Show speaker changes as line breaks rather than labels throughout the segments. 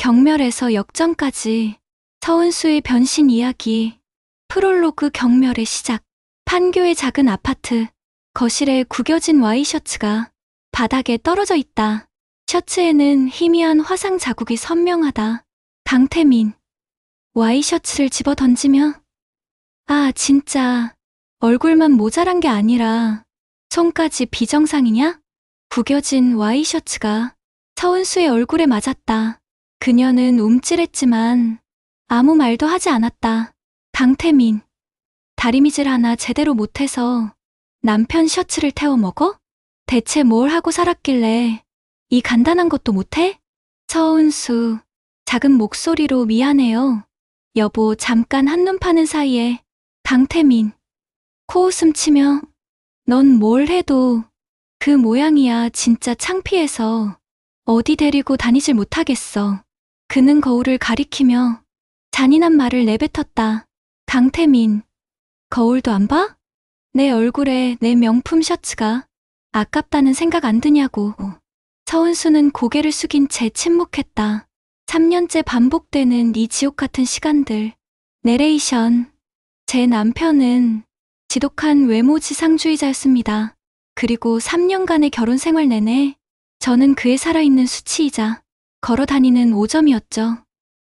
경멸에서 역전까지 서은수의 변신 이야기. 프롤로그. 경멸의 시작. 판교의 작은 아파트. 거실에 구겨진 와이셔츠가 바닥에 떨어져 있다. 셔츠에는 희미한 화상 자국이 선명하다. 강태민. 와이셔츠를 집어 던지며 아, 진짜 얼굴만 모자란 게 아니라 손까지 비정상이냐? 구겨진 와이셔츠가 서은수의 얼굴에 맞았다. 그녀는 움찔했지만 아무 말도 하지 않았다. 강태민. 다리미질 하나 제대로 못해서 남편 셔츠를 태워 먹어? 대체 뭘 하고 살았길래 이 간단한 것도 못해? 서은수. 작은 목소리로 미안해요. 여보, 잠깐 한눈 파는 사이에. 강태민. 코웃음 치며 넌 뭘 해도 그 모양이야. 진짜 창피해서 어디 데리고 다니질 못하겠어. 그는 거울을 가리키며 잔인한 말을 내뱉었다. 강태민. 거울도 안 봐? 내 얼굴에 내 명품 셔츠가 아깝다는 생각 안 드냐고. 서은수는 고개를 숙인 채 침묵했다. 3년째 반복되는 이 지옥 같은 시간들. 내레이션. 제 남편은 지독한 외모지상주의자였습니다. 그리고 3년간의 결혼 생활 내내 저는 그의 살아있는 수치이자 걸어다니는 오점이었죠.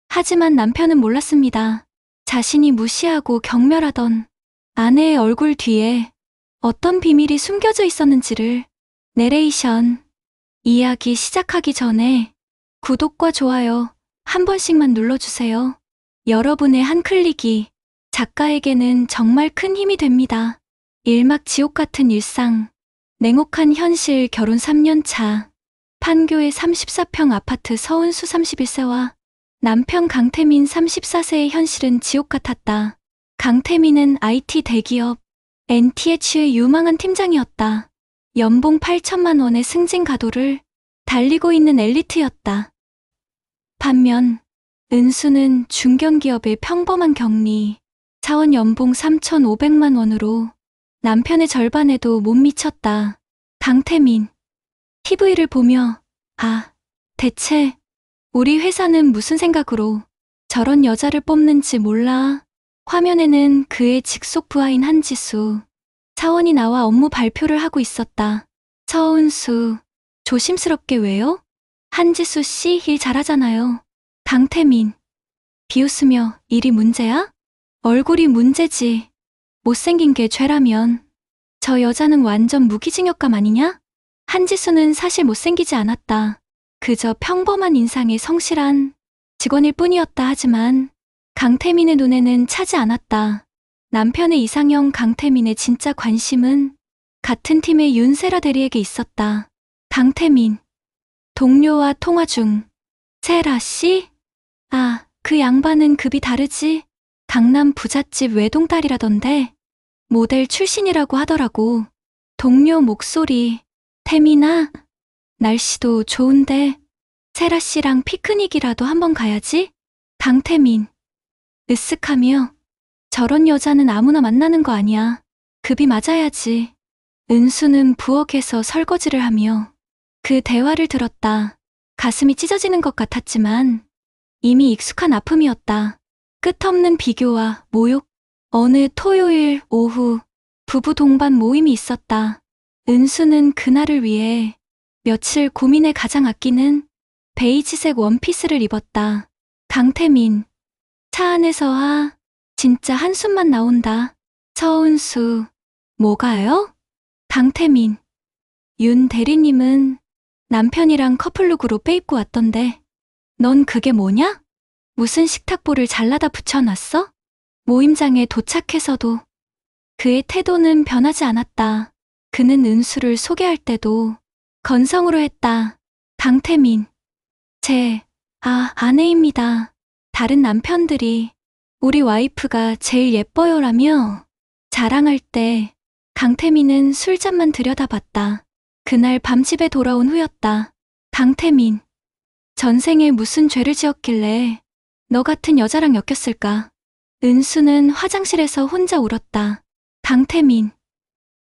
하지만 남편은 몰랐습니다. 자신이 무시하고 경멸하던 아내의 얼굴 뒤에 어떤 비밀이 숨겨져 있었는지를. 내레이션. 이야기 시작하기 전에 구독과 좋아요 한 번씩만 눌러주세요. 여러분의 한 클릭이 작가에게는 정말 큰 힘이 됩니다. 일막 지옥 같은 일상. 냉혹한 현실. 결혼 3년 차. 판교의 34평 아파트. 서은수 31세와 남편 강태민 34세의 현실은 지옥 같았다. 강태민은 IT 대기업 NTH의 유망한 팀장이었다. 연봉 8천만 원의 승진 가도를 달리고 있는 엘리트였다. 반면 은수는 중견기업의 평범한 격리 사원, 연봉 3,500만 원으로 남편의 절반에도 못 미쳤다. 강태민. TV를 보며 아, 대체 우리 회사는 무슨 생각으로 저런 여자를 뽑는지 몰라. 화면에는 그의 직속 부하인 한지수 사원이 나와 업무 발표를 하고 있었다. 서은수. 조심스럽게 왜요? 한지수 씨 일 잘하잖아요. 강태민. 비웃으며 일이 문제야? 얼굴이 문제지. 못생긴 게 죄라면 저 여자는 완전 무기징역감 아니냐? 한지수는 사실 못생기지 않았다. 그저 평범한 인상의 성실한 직원일 뿐이었다. 하지만 강태민의 눈에는 차지 않았다. 남편의 이상형. 강태민의 진짜 관심은 같은 팀의 윤세라 대리에게 있었다. 강태민. 동료와 통화 중. 세라 씨? 아, 그 양반은 급이 다르지. 강남 부잣집 외동딸이라던데 모델 출신이라고 하더라고. 동료 목소리. 태민아, 날씨도 좋은데 세라 씨랑 피크닉이라도 한번 가야지. 강태민. 으쓱하며 저런 여자는 아무나 만나는 거 아니야. 급이 맞아야지. 은수는 부엌에서 설거지를 하며 그 대화를 들었다. 가슴이 찢어지는 것 같았지만 이미 익숙한 아픔이었다. 끝없는 비교와 모욕. 어느 토요일 오후 부부 동반 모임이 있었다. 은수는 그날을 위해 며칠 고민에 가장 아끼는 베이지색 원피스를 입었다. 강태민. 차 안에서 진짜 한숨만 나온다. 서은수. 뭐가요? 강태민. 윤 대리님은 남편이랑 커플룩으로 빼입고 왔던데 넌 그게 뭐냐? 무슨 식탁보를 잘라다 붙여놨어? 모임장에 도착해서도 그의 태도는 변하지 않았다. 그는 은수를 소개할 때도 건성으로 했다. 강태민. 제 아내입니다. 다른 남편들이 우리 와이프가 제일 예뻐요라며 자랑할 때 강태민은 술잔만 들여다봤다. 그날 밤 집에 돌아온 후였다. 강태민. 전생에 무슨 죄를 지었길래 너 같은 여자랑 엮였을까? 은수는 화장실에서 혼자 울었다. 강태민.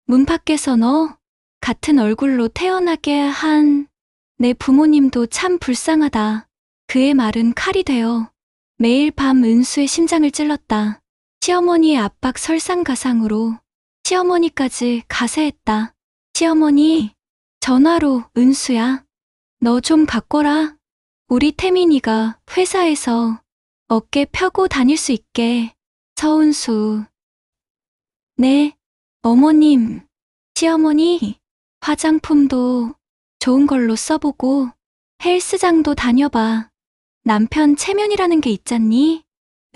문 밖에서 너 같은 얼굴로 태어나게 한 내 부모님도 참 불쌍하다. 그의 말은 칼이 되어 매일 밤 은수의 심장을 찔렀다. 시어머니의 압박 설상가상으로 시어머니까지 가세했다. 시어머니, 전화로 은수야. 너 좀 바꿔라. 우리 태민이가 회사에서 어깨 펴고 다닐 수 있게. 서은수. 네, 어머님. 시어머니, 화장품도 좋은 걸로 써보고 헬스장도 다녀봐. 남편 체면이라는 게 있잖니?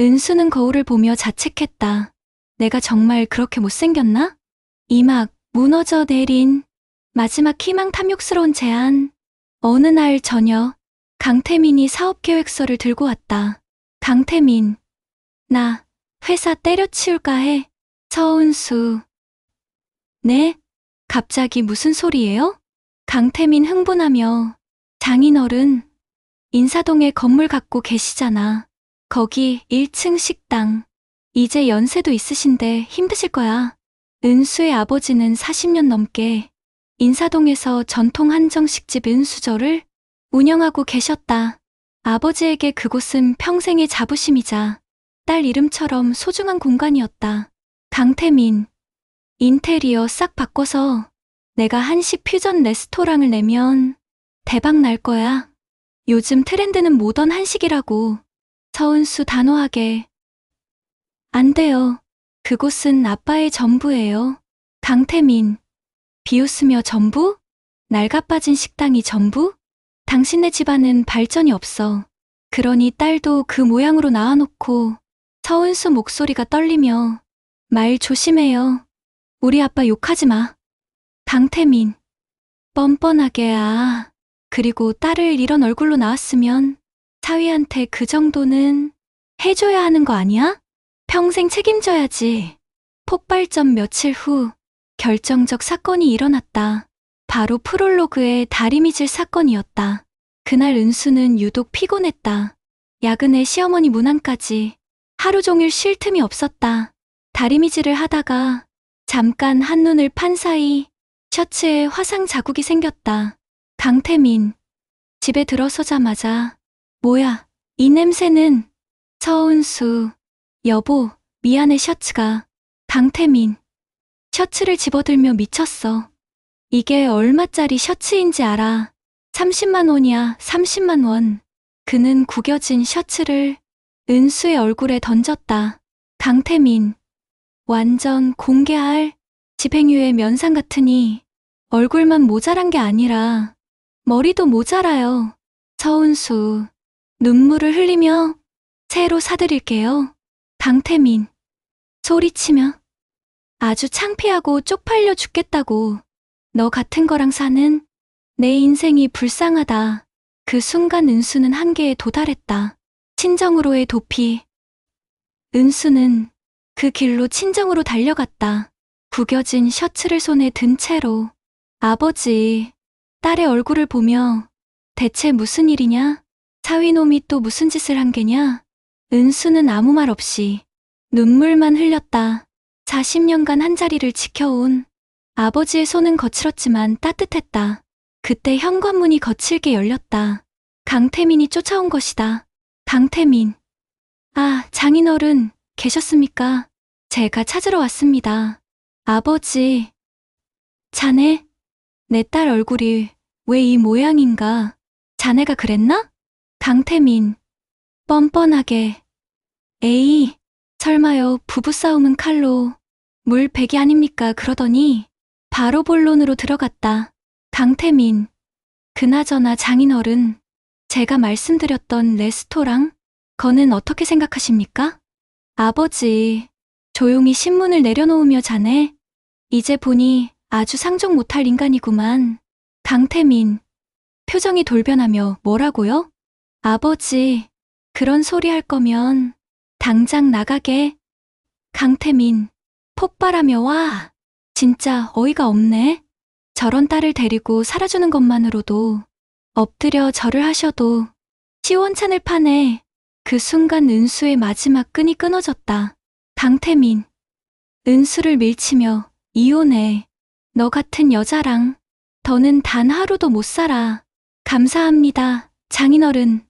은수는 거울을 보며 자책했다. 내가 정말 그렇게 못생겼나? 이막 무너져 내린 마지막 희망 탐욕스러운 제안. 어느 날 저녁, 강태민이 사업계획서를 들고 왔다. 강태민, 나 회사 때려치울까 해. 서은수. 네? 갑자기 무슨 소리예요? 강태민 흥분하며, 장인어른, 인사동에 건물 갖고 계시잖아. 거기 1층 식당. 이제 연세도 있으신데 힘드실 거야. 은수의 아버지는 40년 넘게 인사동에서 전통 한정식집 은수저를 운영하고 계셨다. 아버지에게 그곳은 평생의 자부심이자 딸 이름처럼 소중한 공간이었다. 강태민, 인테리어 싹 바꿔서 내가 한식 퓨전 레스토랑을 내면 대박 날 거야. 요즘 트렌드는 모던 한식이라고. 서은수 단호하게. 안 돼요. 그곳은 아빠의 전부예요. 강태민, 비웃으며 전부? 낡아빠진 식당이 전부? 당신네 집안은 발전이 없어. 그러니 딸도 그 모양으로 낳아놓고. 서은수 목소리가 떨리며, 말 조심해요. 우리 아빠 욕하지 마. 강태민, 뻔뻔하게. 그리고 딸을 이런 얼굴로 낳았으면 사위한테 그 정도는 해줘야 하는 거 아니야? 평생 책임져야지. 폭발점 며칠 후 결정적 사건이 일어났다. 바로 프롤로그의 다리미질 사건이었다. 그날 은수는 유독 피곤했다. 야근에 시어머니 문안까지 하루 종일 쉴 틈이 없었다. 다리미질을 하다가 잠깐 한눈을 판 사이 셔츠에 화상 자국이 생겼다. 강태민, 집에 들어서자마자 뭐야, 이 냄새는. 서은수, 여보, 미안해. 셔츠가. 강태민, 셔츠를 집어들며 미쳤어. 이게 얼마짜리 셔츠인지 알아? 30만 원이야. 30만 원. 그는 구겨진 셔츠를 은수의 얼굴에 던졌다. 강태민, 완전 공개할 집행유예 면상 같으니 얼굴만 모자란 게 아니라 머리도 모자라요. 서은수, 눈물을 흘리며 새로 사드릴게요. 강태민, 소리치며. 아주 창피하고 쪽팔려 죽겠다고. 너 같은 거랑 사는 내 인생이 불쌍하다. 그 순간 은수는 한계에 도달했다. 친정으로의 도피. 은수는 그 길로 친정으로 달려갔다. 구겨진 셔츠를 손에 든 채로. 아버지, 딸의 얼굴을 보며 대체 무슨 일이냐? 사위놈이 또 무슨 짓을 한 게냐? 은수는 아무 말 없이 눈물만 흘렸다. 40년간 한자리를 지켜온 아버지의 손은 거칠었지만 따뜻했다. 그때 현관문이 거칠게 열렸다. 강태민이 쫓아온 것이다. 강태민, 장인어른 계셨습니까? 제가 찾으러 왔습니다. 아버지, 자네? 내 딸 얼굴이 왜 이 모양인가? 자네가 그랬나? 강태민, 뻔뻔하게. 에이, 설마요. 부부싸움은 칼로 물 베기 아닙니까? 그러더니 바로 본론으로 들어갔다. 강태민, 그나저나 장인어른, 제가 말씀드렸던 레스토랑, 거는 어떻게 생각하십니까? 아버지, 조용히 신문을 내려놓으며 자네, 이제 보니 아주 상종 못할 인간이구만. 강태민, 표정이 돌변하며 뭐라고요? 아버지, 그런 소리 할 거면 당장 나가게. 강태민, 폭발하며 와. 진짜 어이가 없네. 저런 딸을 데리고 살아주는 것만으로도 엎드려 절을 하셔도 시원찮을 판에. 그 순간 은수의 마지막 끈이 끊어졌다. 강태민, 은수를 밀치며 이혼해. 너 같은 여자랑 더는 단 하루도 못 살아. 감사합니다, 장인어른.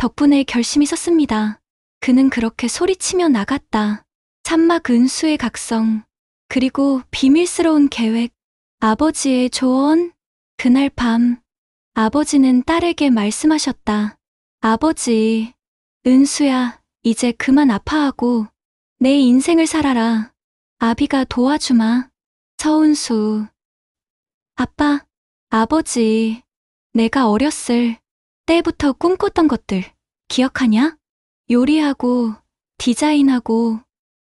덕분에 결심이 섰습니다. 그는 그렇게 소리치며 나갔다. 산막 은수의 각성, 그리고 비밀스러운 계획, 아버지의 조언. 그날 밤, 아버지는 딸에게 말씀하셨다. 아버지, 은수야, 이제 그만 아파하고 내 인생을 살아라. 아비가 도와주마. 서은수. 아빠, 아버지, 내가 어렸을 때부터 꿈꿨던 것들 기억하냐? 요리하고 디자인하고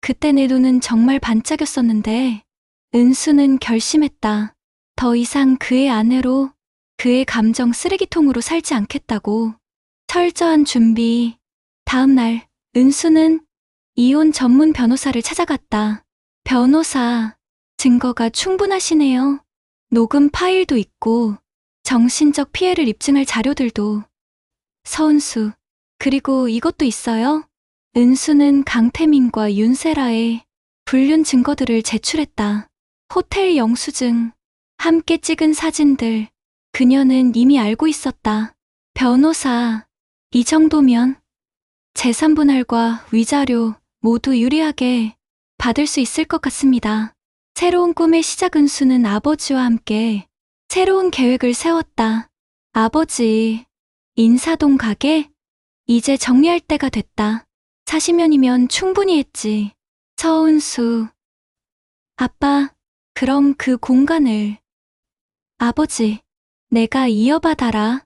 그때 내 눈은 정말 반짝였었는데 은수는 결심했다. 더 이상 그의 아내로 그의 감정 쓰레기통으로 살지 않겠다고. 철저한 준비. 다음 날 은수는 이혼 전문 변호사를 찾아갔다. 변호사, 증거가 충분하시네요. 녹음 파일도 있고 정신적 피해를 입증할 자료들도. 서은수, 그리고 이것도 있어요. 은수는 강태민과 윤세라의 불륜 증거들을 제출했다. 호텔 영수증, 함께 찍은 사진들. 그녀는 이미 알고 있었다. 변호사, 이 정도면 재산 분할과 위자료 모두 유리하게 받을 수 있을 것 같습니다. 새로운 꿈의 시작. 은수는 아버지와 함께 새로운 계획을 세웠다. 아버지, 인사동 가게? 이제 정리할 때가 됐다. 40년이면 충분히 했지. 서은수. 아빠, 그럼 그 공간을. 아버지, 내가 이어받아라.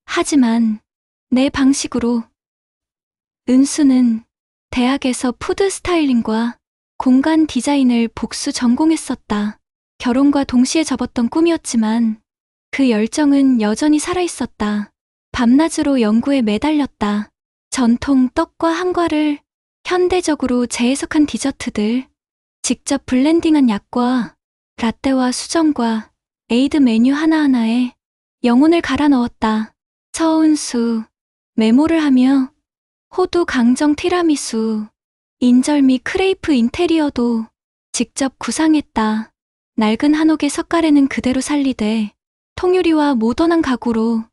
하지만 내 방식으로. 은수는 대학에서 푸드 스타일링과 공간 디자인을 복수 전공했었다. 결혼과 동시에 접었던 꿈이었지만 그 열정은 여전히 살아있었다. 밤낮으로 연구에 매달렸다. 전통 떡과 한과를 현대적으로 재해석한 디저트들, 직접 블렌딩한 약과 라떼와 수정과 에이드 메뉴 하나하나에 영혼을 갈아 넣었다. 서은수, 메모를 하며 호두 강정 티라미수, 인절미 크레이프 인테리어도 직접 구상했다. 낡은 한옥의 석가래는 그대로 살리되 통유리와 모던한 가구로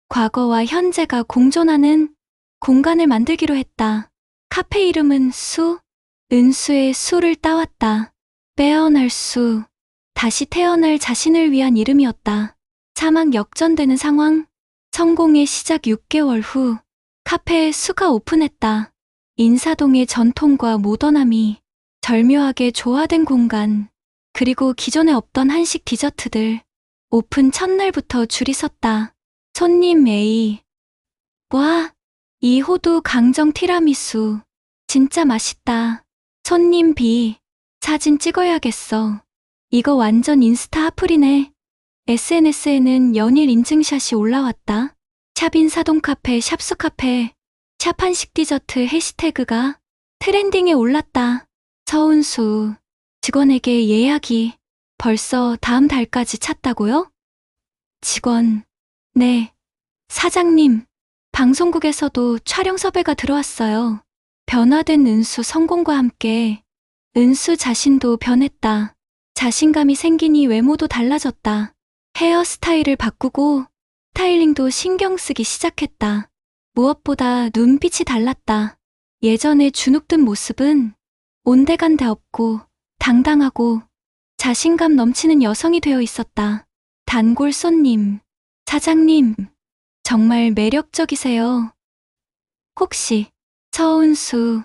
과거와 현재가 공존하는 공간을 만들기로 했다. 카페 이름은 수, 은수의 수를 따왔다. 빼어날 수, 다시 태어날 자신을 위한 이름이었다. 사막 역전되는 상황, 성공의 시작 6개월 후 카페에 수가 오픈했다. 인사동의 전통과 모던함이 절묘하게 조화된 공간, 그리고 기존에 없던 한식 디저트들. 오픈 첫날부터 줄이 섰다. 손님 A. 와, 이 호두 강정 티라미수 진짜 맛있다. 손님 B. 사진 찍어야겠어. 이거 완전 인스타 핫플이네. SNS에는 연일 인증샷이 올라왔다. 샵인사동 카페, 샵수 카페, 샵 한식 디저트 해시태그가 트렌딩에 올랐다. 서은수, 직원에게 예약이 벌써 다음 달까지 찼다고요? 직원, 네. 사장님, 방송국에서도 촬영 섭외가 들어왔어요. 변화된 은수 성공과 함께 은수 자신도 변했다. 자신감이 생기니 외모도 달라졌다. 헤어스타일을 바꾸고 스타일링도 신경 쓰기 시작했다. 무엇보다 눈빛이 달랐다. 예전에 주눅든 모습은 온데간데 없고 당당하고 자신감 넘치는 여성이 되어 있었다. 단골 손님, 사장님, 정말 매력적이세요. 혹시 서은수,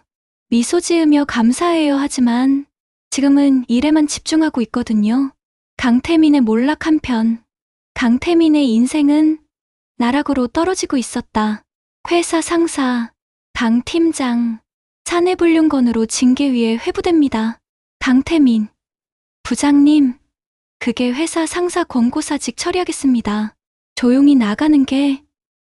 미소 지으며 감사해요 하지만 지금은 일에만 집중하고 있거든요. 강태민의 몰락 한편, 강태민의 인생은 나락으로 떨어지고 있었다. 회사 상사, 강 팀장, 사내불륜건으로 징계위에 회부됩니다. 강태민, 부장님, 그게 회사 상사 권고사직 처리하겠습니다. 조용히 나가는 게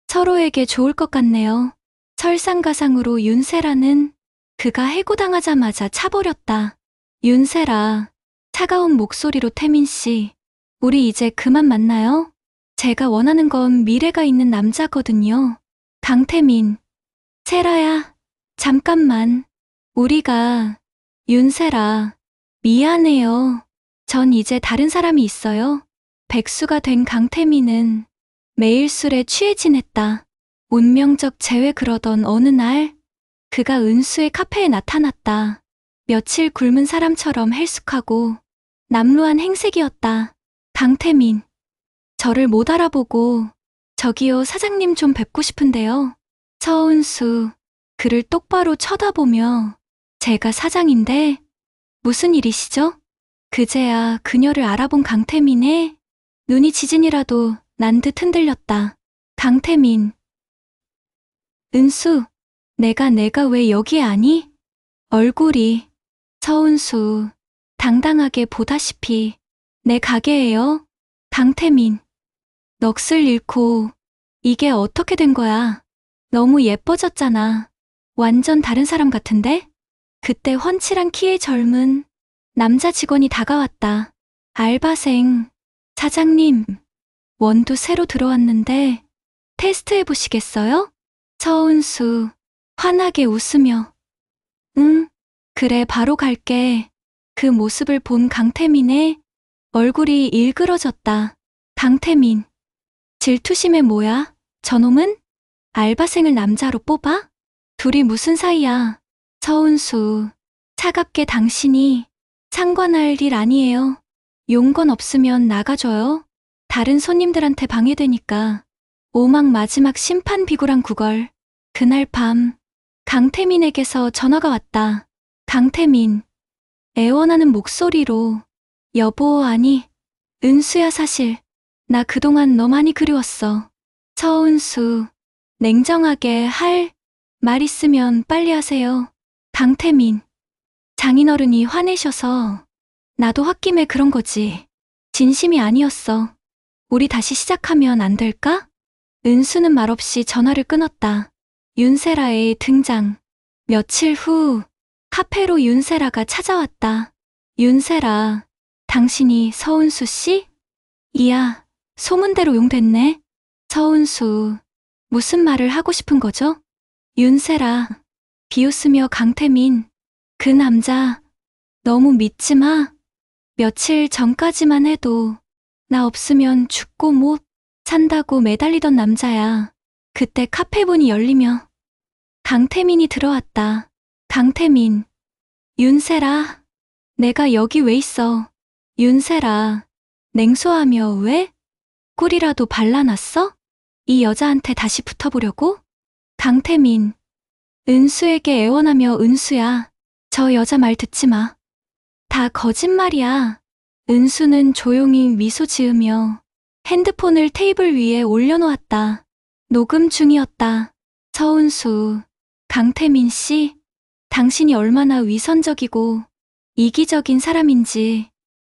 서로에게 좋을 것 같네요. 설상가상으로 윤세라는 그가 해고당하자마자 차버렸다. 윤세라, 차가운 목소리로 태민 씨, 우리 이제 그만 만나요? 제가 원하는 건 미래가 있는 남자거든요. 강태민, 세라야, 잠깐만. 우리가, 윤세라, 미안해요. 전 이제 다른 사람이 있어요. 백수가 된 강태민은 매일 술에 취해 지냈다. 운명적 재회 그러던 어느 날 그가 은수의 카페에 나타났다. 며칠 굶은 사람처럼 헬쑥하고 남루한 행색이었다. 강태민. 저를 못 알아보고 저기요 사장님 좀 뵙고 싶은데요. 서은수. 그를 똑바로 쳐다보며 제가 사장인데 무슨 일이시죠? 그제야 그녀를 알아본 강태민의 눈이 지진이라도 난 듯 흔들렸다. 강태민. 은수, 내가 왜 여기에 아니? 얼굴이. 서은수. 당당하게 보다시피 내 가게예요. 강태민. 넋을 잃고 이게 어떻게 된 거야? 너무 예뻐졌잖아. 완전 다른 사람 같은데? 그때 훤칠한 키의 젊은 남자 직원이 다가왔다. 알바생. 사장님, 원두 새로 들어왔는데 테스트해 보시겠어요? 서은수. 환하게 웃으며. 응, 그래 바로 갈게. 그 모습을 본 강태민의 얼굴이 일그러졌다. 강태민. 질투심에 뭐야? 저놈은? 알바생을 남자로 뽑아? 둘이 무슨 사이야? 서은수. 차갑게 당신이 상관할 일 아니에요. 용건 없으면 나가줘요. 다른 손님들한테 방해되니까. 오막 마지막 심판 비굴한 구걸. 그날 밤 강태민에게서 전화가 왔다. 강태민. 애원하는 목소리로. 여보 아니 은수야 사실 나 그동안 너 많이 그리웠어. 서은수. 냉정하게 할 말 있으면 빨리 하세요. 강태민. 장인어른이 화내셔서 나도 홧김에 그런 거지. 진심이 아니었어. 우리 다시 시작하면 안 될까? 은수는 말없이 전화를 끊었다. 윤세라의 등장. 며칠 후 카페로 윤세라가 찾아왔다. 윤세라. 당신이 서은수 씨? 이야, 소문대로 용됐네. 서은수. 무슨 말을 하고 싶은 거죠? 윤세라. 비웃으며 강태민. 그 남자 너무 믿지 마. 며칠 전까지만 해도 나 없으면 죽고 못 산다고 매달리던 남자야. 그때 카페 문이 열리며 강태민이 들어왔다. 강태민. 윤세라. 내가 여기 왜 있어? 윤세라. 냉소하며 왜? 꿀이라도 발라놨어? 이 여자한테 다시 붙어보려고? 강태민. 은수에게 애원하며 은수야. 저 여자 말 듣지 마. 다 거짓말이야. 은수는 조용히 미소 지으며 핸드폰을 테이블 위에 올려놓았다. 녹음 중이었다. 서은수. 강태민 씨. 당신이 얼마나 위선적이고 이기적인 사람인지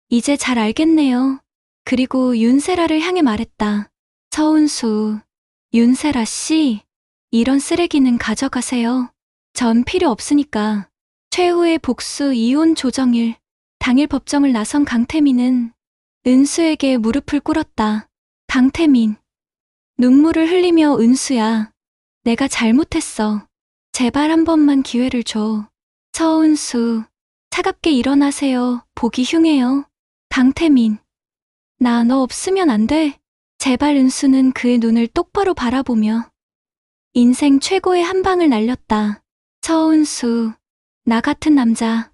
이제 잘 알겠네요. 그리고 윤세라를 향해 말했다. 서은수. 윤세라 씨. 이런 쓰레기는 가져가세요. 전 필요 없으니까. 최후의 복수 이혼 조정일. 당일 법정을 나선 강태민은 은수에게 무릎을 꿇었다. 강태민. 눈물을 흘리며 은수야. 내가 잘못했어. 제발 한 번만 기회를 줘. 서은수. 차갑게 일어나세요. 보기 흉해요. 강태민. 나 너 없으면 안 돼. 제발. 은수는 그의 눈을 똑바로 바라보며 인생 최고의 한 방을 날렸다. 서은수. 나 같은 남자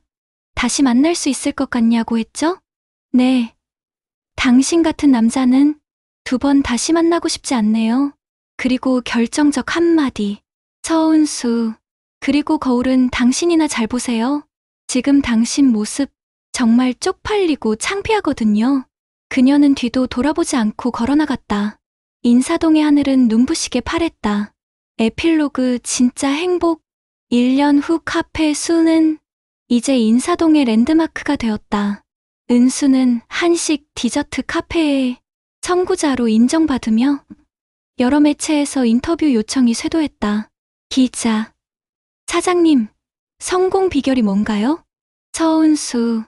다시 만날 수 있을 것 같냐고 했죠? 네. 당신 같은 남자는 2번 다시 만나고 싶지 않네요. 그리고 결정적 한마디. 서은수. 그리고 거울은 당신이나 잘 보세요. 지금 당신 모습 정말 쪽팔리고 창피하거든요. 그녀는 뒤도 돌아보지 않고 걸어나갔다. 인사동의 하늘은 눈부시게 파랬다. 에필로그 진짜 행복. 1년 후 카페 수는 이제 인사동의 랜드마크가 되었다. 은수는 한식 디저트 카페의 선구자로 인정받으며 여러 매체에서 인터뷰 요청이 쇄도했다. 기자. 사장님, 성공 비결이 뭔가요? 서은수.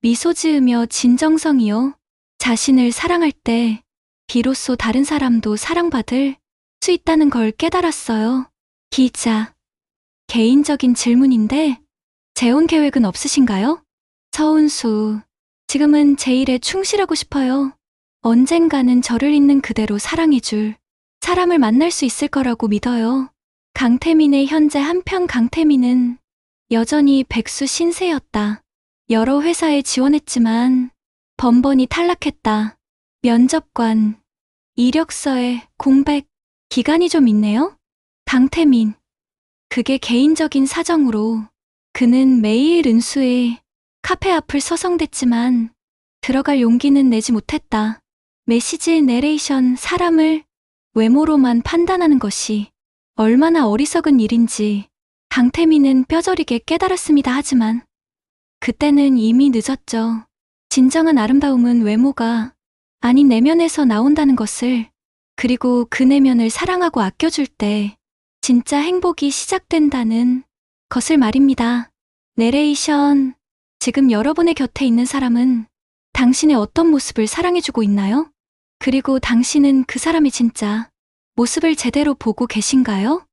미소 지으며 진정성이요. 자신을 사랑할 때 비로소 다른 사람도 사랑받을 수 있다는 걸 깨달았어요. 기자. 개인적인 질문인데 재혼 계획은 없으신가요? 서은수. 지금은 제 일에 충실하고 싶어요. 언젠가는 저를 있는 그대로 사랑해줄 사람을 만날 수 있을 거라고 믿어요. 강태민의 현재 한편. 강태민은 여전히 백수 신세였다. 여러 회사에 지원했지만 번번이 탈락했다. 면접관, 이력서에 공백, 기간이 좀 있네요? 강태민. 그게 개인적인 사정으로 그는 매일 은수의 카페 앞을 서성댔지만 들어갈 용기는 내지 못했다. 메시지 내레이션. 사람을 외모로만 판단하는 것이 얼마나 어리석은 일인지 강태민은 뼈저리게 깨달았습니다. 하지만 그때는 이미 늦었죠. 진정한 아름다움은 외모가 아닌 내면에서 나온다는 것을, 그리고 그 내면을 사랑하고 아껴줄 때 진짜 행복이 시작된다는 것을 말입니다. 내레이션. 지금 여러분의 곁에 있는 사람은 당신의 어떤 모습을 사랑해주고 있나요? 그리고 당신은 그 사람의 진짜 모습을 제대로 보고 계신가요?